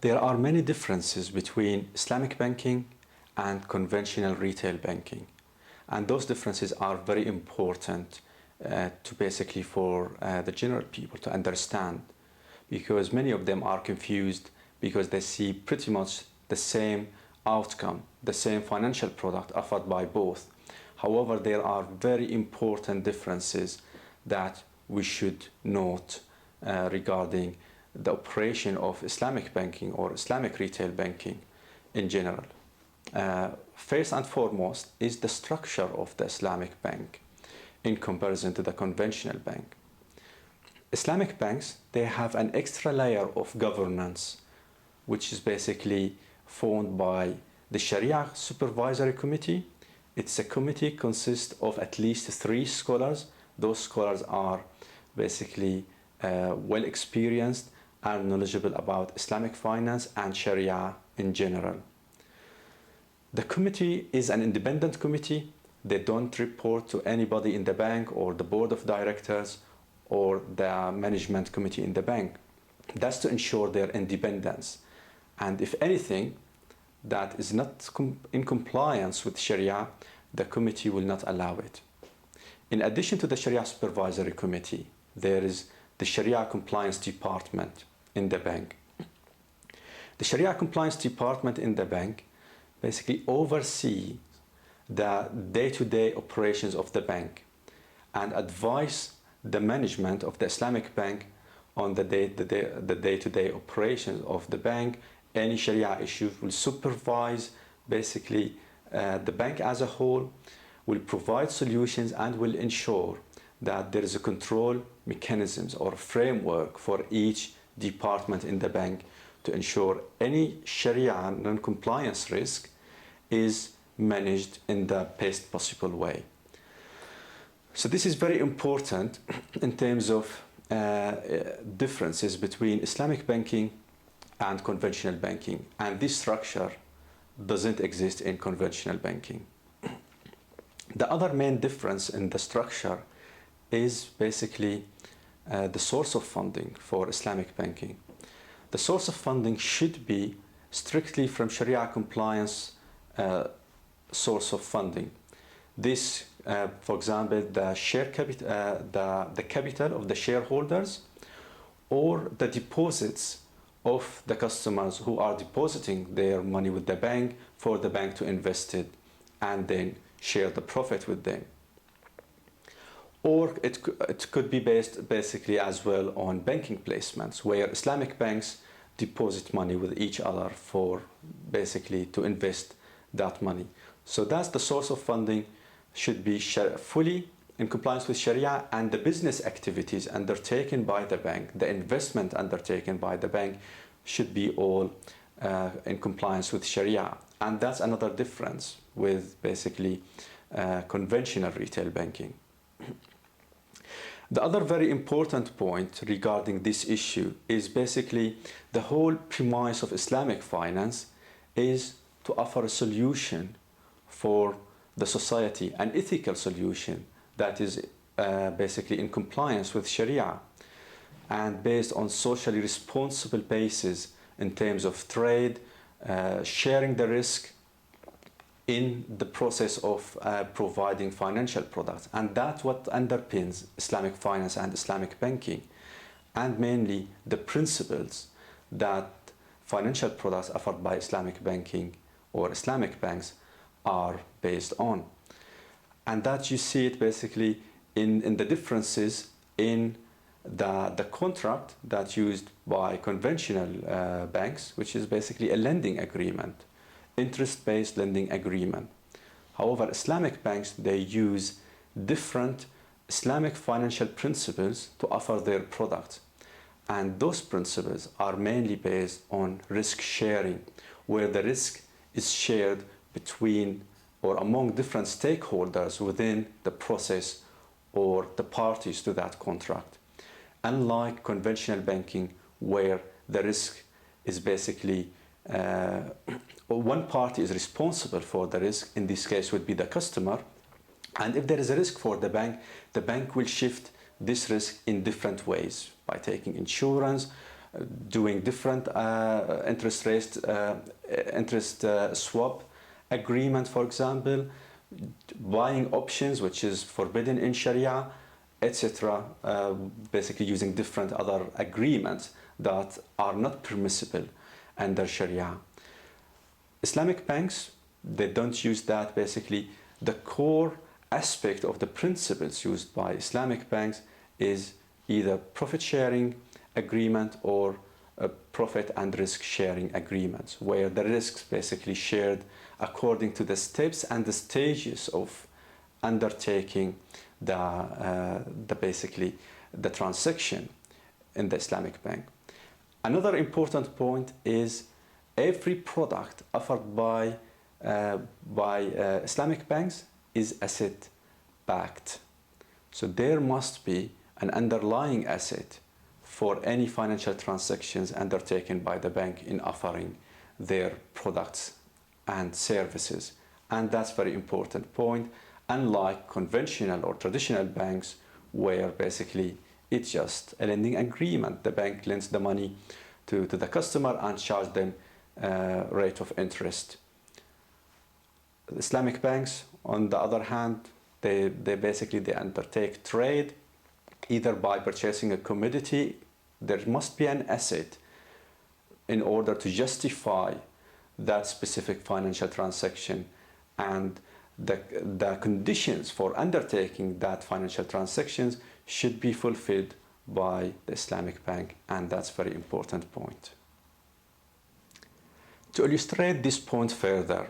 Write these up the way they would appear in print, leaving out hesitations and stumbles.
There are many differences between Islamic banking and conventional retail banking. And those differences are very important to basically for the general people to understand, because many of them are confused because they see pretty much the same outcome, the same financial product offered by both. However, there are very important differences that we should note regarding the operation of Islamic banking or Islamic retail banking in general. First and foremost is the structure of the Islamic bank in comparison to the conventional bank. Islamic banks, they have an extra layer of governance, which is basically formed by the Sharia Supervisory Committee. It's a committee consists of at least 3 scholars. Those scholars are basically well experienced and knowledgeable about Islamic finance and Sharia in general. The committee is an independent committee. They don't report to anybody in the bank or the board of directors or the management committee in the bank. That's to ensure their independence. And if anything that is not in compliance with Sharia, the committee will not allow it. In addition to the Sharia Supervisory Committee, there is the Sharia Compliance Department in the bank. The Sharia Compliance Department in the bank basically oversees the day-to-day operations of the bank and advise the management of the Islamic bank on the day-to-day operations of the bank. Any Sharia issues will supervise basically the bank as a whole, will provide solutions and will ensure that there is a control mechanisms or framework for each department in the bank to ensure any Sharia non-compliance risk is managed in the best possible way. So this is very important in terms of differences between Islamic banking and conventional banking, and this structure doesn't exist in conventional banking. The other main difference in the structure is basically the source of funding for Islamic banking. The source of funding should be strictly from Sharia compliance source of funding. This, for example, the share capital, the capital of the shareholders, or the deposits of the customers who are depositing their money with the bank for the bank to invest it and then share the profit with them. Or it could be based basically as well on banking placements, where Islamic banks deposit money with each other for basically to invest that money. So that's the source of funding should be fully in compliance with Sharia, and the business activities undertaken by the bank, the investment undertaken by the bank should be all in compliance with Sharia. And that's another difference with basically conventional retail banking. The other very important point regarding this issue is basically the whole premise of Islamic finance is to offer a solution for the society, an ethical solution that is basically in compliance with Sharia and based on socially responsible basis in terms of trade, sharing the risk in the process of providing financial products. And that's what underpins Islamic finance and Islamic banking, and mainly the principles that financial products offered by Islamic banking or Islamic banks are based on. And that you see it basically in the differences in the contract that's used by conventional banks, which is basically a lending agreement, interest-based lending agreement. However, Islamic banks, they use different Islamic financial principles to offer their products. And those principles are mainly based on risk sharing, where the risk is shared between or among different stakeholders within the process or the parties to that contract. Unlike conventional banking, where the risk is basically one party is responsible for the risk, in this case would be the customer, and if there is a risk for the bank will shift this risk in different ways, by taking insurance, doing different interest swap agreement, for example, buying options, which is forbidden in Sharia, etc. Basically using different other agreements that are not permissible under Sharia. Islamic banks, they don't use that. Basically, the core aspect of the principles used by Islamic banks is either profit sharing agreement or a profit and risk sharing agreements, where the risks basically shared according to the steps and the stages of undertaking basically the transaction in the Islamic bank. Another important point is every product offered by Islamic banks is asset backed. So there must be an underlying asset for any financial transactions undertaken by the bank in offering their products and services. And that's a very important point, unlike conventional or traditional banks where basically it's just a lending agreement. The bank lends the money to the customer and charge them rate of interest. The Islamic banks, on the other hand, they undertake trade either by purchasing a commodity. There must be an asset in order to justify that specific financial transaction, and the conditions for undertaking that financial transactions should be fulfilled by the Islamic bank, and that's a very important point. To illustrate this point further,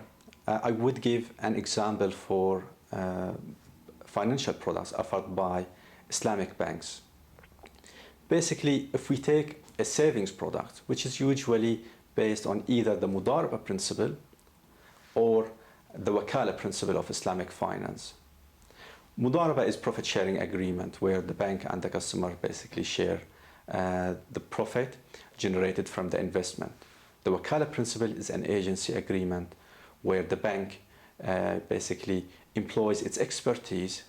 I would give an example for financial products offered by Islamic banks. Basically, if we take a savings product, which is usually based on either the Mudaraba principle or the Wakala principle of Islamic finance. Mudaraba is profit sharing agreement where the bank and the customer basically share the profit generated from the investment. The Wakala principle is an agency agreement where the bank basically employs its expertise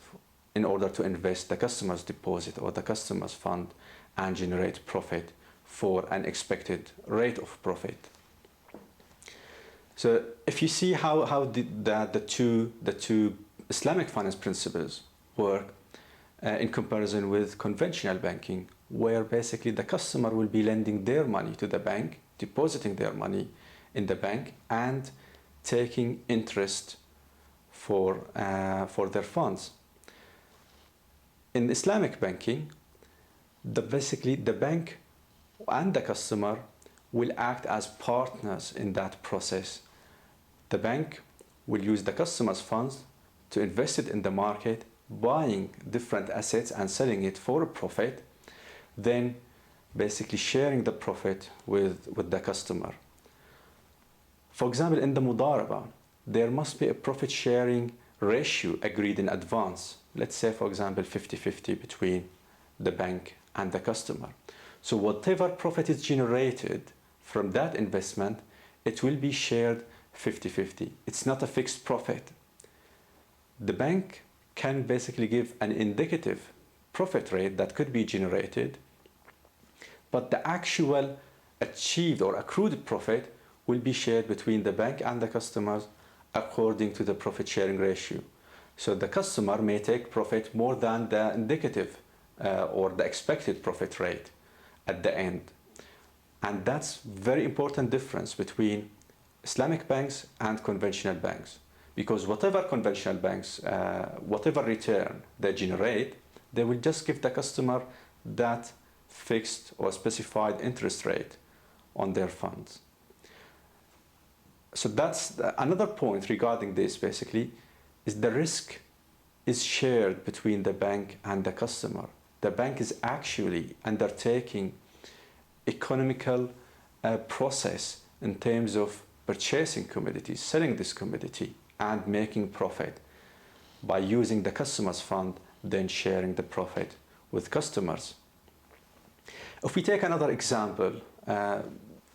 in order to invest the customer's deposit or the customer's fund and generate profit for an expected rate of profit. So if you see how the two Islamic finance principles work in comparison with conventional banking, where basically the customer will be lending their money to the bank, depositing their money in the bank and taking interest for their funds. In Islamic banking, basically the bank and the customer will act as partners in that process. The bank will use the customer's funds to invest it in the market, buying different assets and selling it for a profit, then basically sharing the profit with the customer. For example, in the Mudaraba, there must be a profit sharing ratio agreed in advance. Let's say, for example, 50-50 between the bank and the customer. So whatever profit is generated from that investment, it will be shared 50-50. It's not a fixed profit. The bank can basically give an indicative profit rate that could be generated, but the actual achieved or accrued profit will be shared between the bank and the customers according to the profit sharing ratio. So the customer may take profit more than the indicative or the expected profit rate at the end. And that's very important difference between Islamic banks and conventional banks, because whatever conventional banks, whatever return they generate, they will just give the customer that fixed or specified interest rate on their funds. So that's another point regarding this basically, is the risk is shared between the bank and the customer. The bank is actually undertaking economical process in terms of purchasing commodities, selling this commodity and making profit by using the customer's fund, then sharing the profit with customers. If we take another example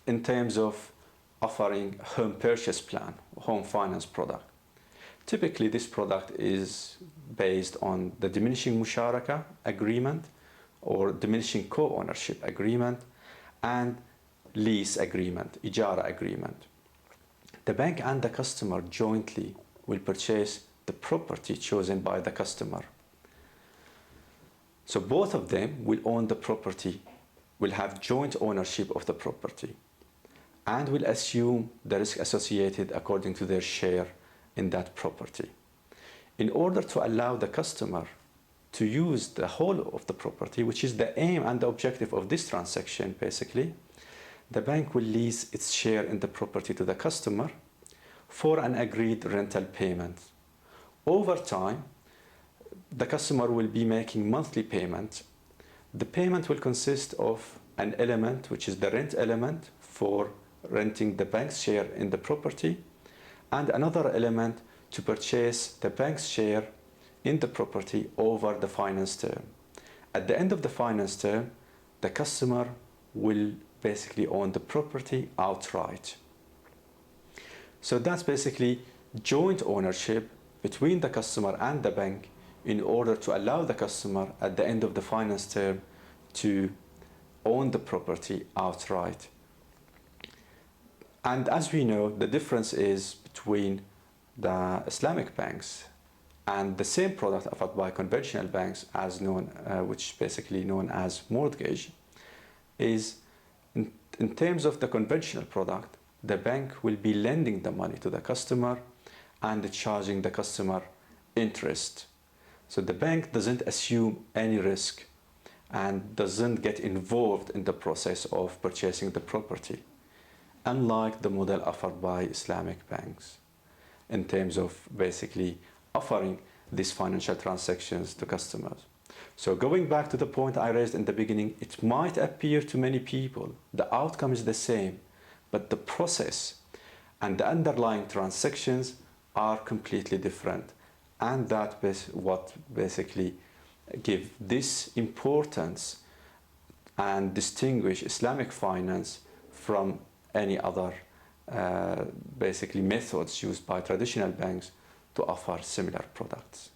in terms of offering home purchase plan, home finance product. Typically this product is based on the diminishing musharaka agreement or diminishing co-ownership agreement, and lease agreement, ijara agreement. The bank and the customer jointly will purchase the property chosen by the customer. So both of them will own the property, will have joint ownership of the property, and will assume the risk associated according to their share in that property. In order to allow the customer to use the whole of the property, which is the aim and the objective of this transaction basically, the bank will lease its share in the property to the customer for an agreed rental payment. Over time, the customer will be making monthly payments. The payment will consist of an element, which is the rent element for renting the bank's share in the property, and another element to purchase the bank's share in the property over the finance term. At the end of the finance term, the customer will basically own the property outright. So that's basically joint ownership between the customer and the bank in order to allow the customer at the end of the finance term to own the property outright. And as we know, the difference is between the Islamic banks and the same product offered by conventional banks, as known, which basically known as mortgage, is in terms of the conventional product, the bank will be lending the money to the customer and charging the customer interest. So the bank doesn't assume any risk and doesn't get involved in the process of purchasing the property, unlike the model offered by Islamic banks in terms of basically offering these financial transactions to customers. So going back to the point I raised in the beginning, it might appear to many people the outcome is the same, but the process and the underlying transactions are completely different. And that is what basically give this importance and distinguish Islamic finance from any other basically methods used by traditional banks to offer similar products.